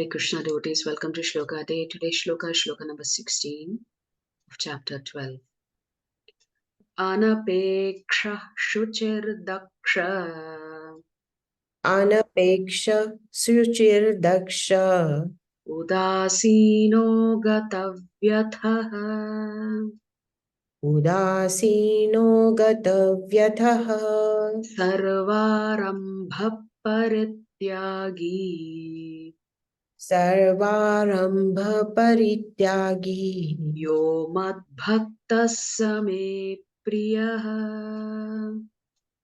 Hare Krishna devotees, welcome to Shloka Day. Today's Shloka is Shloka number 16 of chapter 12. Anapeksha shuchir daksha Anapeksha suchir daksha udasino gatavyathaha udasino gatavyathaha sarvarambha parityagi sarvarambha parityagi yo madbhaktas same priyaha.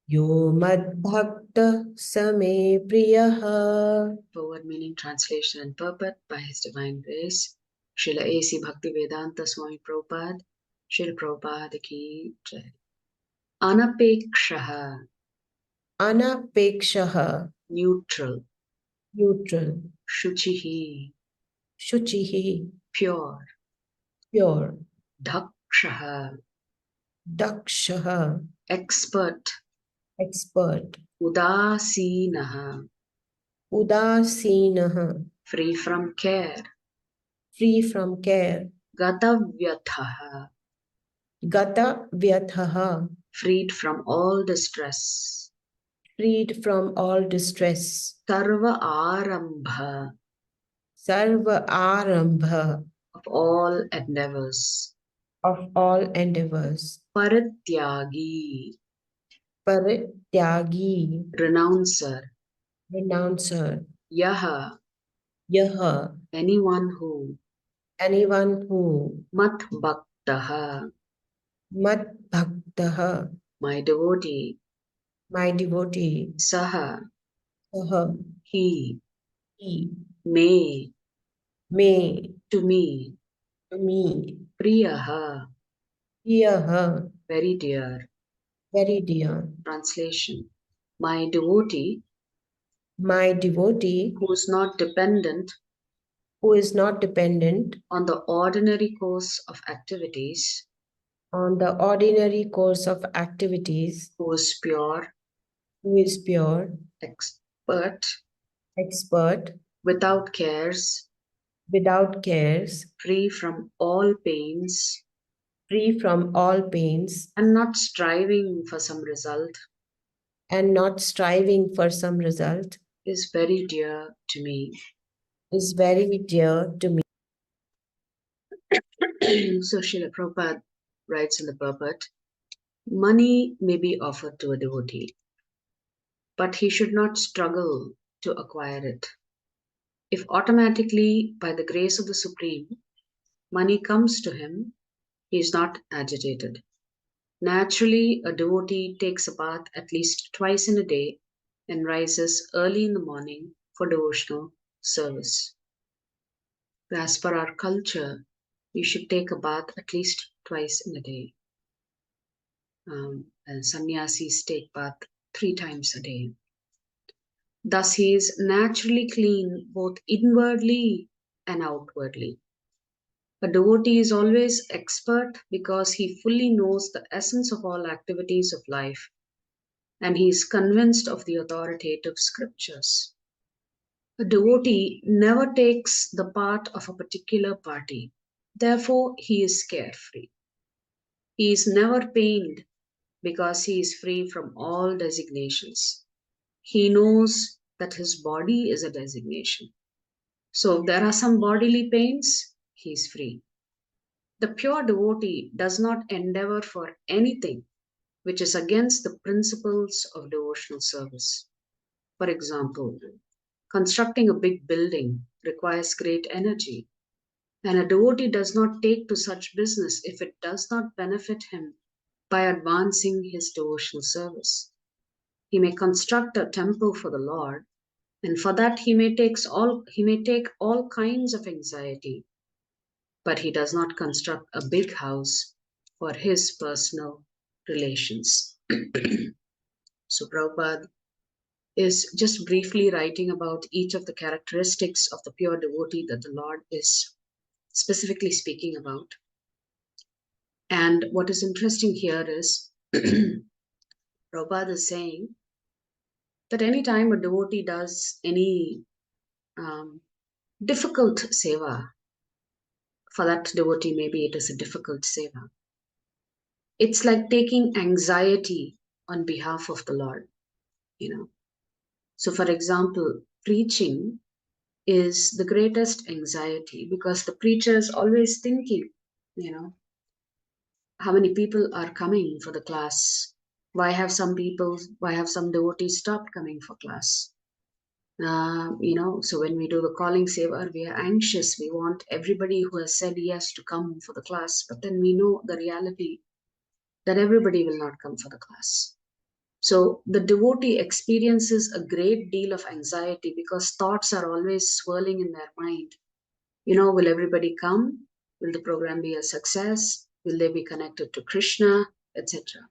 yo madbhakta same priyaha. Forward meaning, translation and purport by His Divine Grace Srila A.C. Bhaktivedanta Swami Prabhupada, Srila Prabhupada ki jai. Anapekshaha, Anapekshaha neutral. neutral. Shuchihi, Shuchihi pure. pure. Dakshaha, Dakshaha expert. expert. Udasinaha, Udasinaha free from care. free from care. Gatavyathaha, Gata vyathaha freed from all distress. freed from all distress. Sarva arambha, Sarva arambha of all endeavors. of all endeavors. Parityagi, Parityagi renouncer. renouncer. Yaha, Yaha anyone who. anyone who. Mat bhaktaha, Mat bhaktaha my devotee. my devotee. Saha, Saha he. he May, may to me. to me. Priyaha, Priyaha very dear. very dear. Translation, my devotee My devotee who is not dependent who is not dependent on the ordinary course of activities, on the ordinary course of activities, who is pure, who is pure, expert, expert, without cares, without cares, free from all pains, free from all pains, and not striving for some result, and not striving for some result, is very dear to me. is very dear to me. So Srila Prabhupada writes in the purport, money may be offered to a devotee, but he should not struggle to acquire it. If automatically, by the grace of the Supreme, money comes to him, he is not agitated. Naturally, a devotee takes a bath at least twice in a day and rises early in the morning for devotional service. As per our culture, you should take a bath at least twice in a day. And sannyasis take bath 3 times a day. Thus, he is naturally clean both inwardly and outwardly. A devotee is always expert because he fully knows the essence of all activities of life and he is convinced of the authoritative scriptures. A devotee never takes the part of a particular party. Therefore, he is carefree. He is never pained because he is free from all designations. He knows that his body is a designation. So, if there are some bodily pains, he is free. The pure devotee does not endeavor for anything which is against the principles of devotional service. For example, constructing a big building requires great energy, and a devotee does not take to such business if it does not benefit him by advancing his devotional service. He may construct a temple for the Lord, and for that he may take all kinds of anxiety, but he does not construct a big house for his personal relations. So Prabhupada is just briefly writing about each of the characteristics of the pure devotee that the Lord is specifically speaking about. And what is interesting here is Prabhupada is saying that anytime a devotee does any difficult seva. For that devotee, maybe it is a difficult seva. It's like taking anxiety on behalf of the Lord, you know. So, for example, preaching is the greatest anxiety because the preacher is always thinking, you know, how many people are coming for the class? Why have some devotees stopped coming for class? So when we do the calling saver, we are anxious. We want everybody who has said yes to come for the class, but then we know the reality that everybody will not come for the class. So the devotee experiences a great deal of anxiety because thoughts are always swirling in their mind. Will everybody come? Will the program be a success? Will they be connected to Krishna, etc.?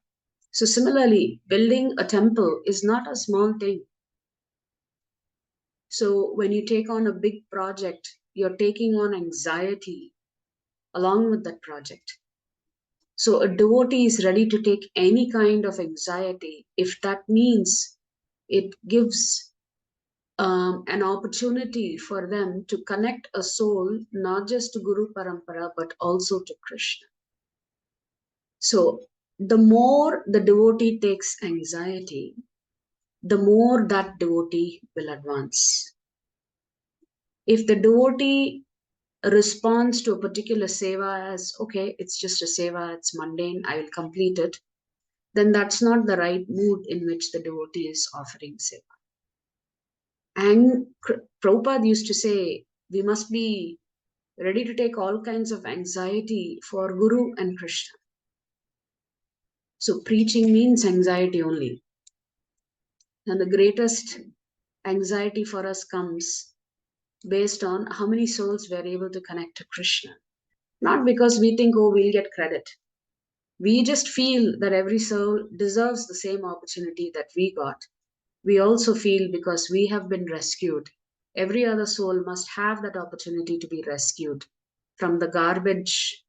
So similarly, building a temple is not a small thing. So when you take on a big project, you're taking on anxiety along with that project. So a devotee is ready to take any kind of anxiety if that means it gives an opportunity for them to connect a soul not just to Guru Parampara but also to Krishna. So the more the devotee takes anxiety, the more that devotee will advance. If the devotee responds to a particular seva as, okay, it's just a seva, it's mundane, I will complete it, then that's not the right mood in which the devotee is offering seva. And Prabhupada used to say, we must be ready to take all kinds of anxiety for Guru and Krishna. So preaching means anxiety only. And the greatest anxiety for us comes based on how many souls we are able to connect to Krishna. Not because we think, oh, we'll get credit. We just feel that every soul deserves the same opportunity that we got. We also feel because we have been rescued, every other soul must have that opportunity to be rescued from the garbage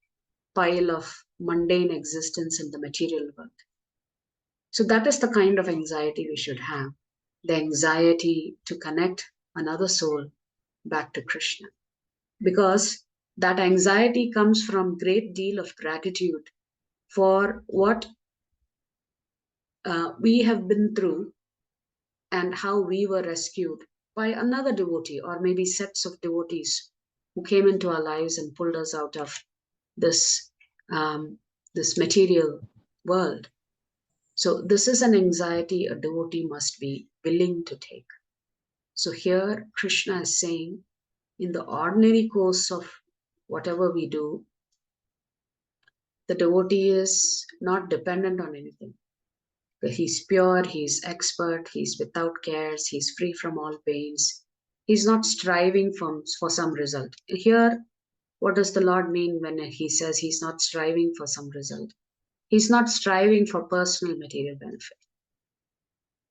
pile of mundane existence in the material world. So that is the kind of anxiety we should have, the anxiety to connect another soul back to Krishna. Because that anxiety comes from great deal of gratitude for what we have been through and how we were rescued by another devotee or maybe sets of devotees who came into our lives and pulled us out of this this material world. So this is an anxiety a devotee must be willing to take. So here Krishna is saying, in the ordinary course of whatever we do, the devotee is not dependent on anything. He's pure, he's expert, he's without cares, he's free from all pains. He's not striving for some result. Here, what does the Lord mean when he says he's not striving for some result? He's not striving for personal material benefit.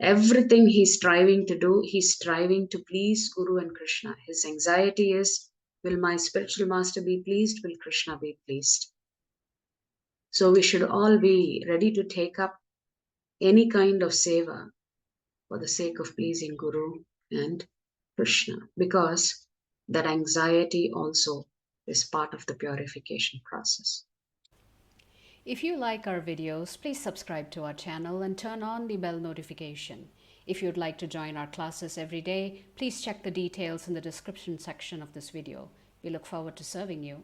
Everything he's striving to do, he's striving to please Guru and Krishna. His anxiety is, will my spiritual master be pleased? Will Krishna be pleased? So we should all be ready to take up any kind of seva for the sake of pleasing Guru and Krishna, because that anxiety also is part of the purification process. If you like our videos, please subscribe to our channel and turn on the bell notification. If you'd like to join our classes every day, please check the details in the description section of this video. We look forward to serving you.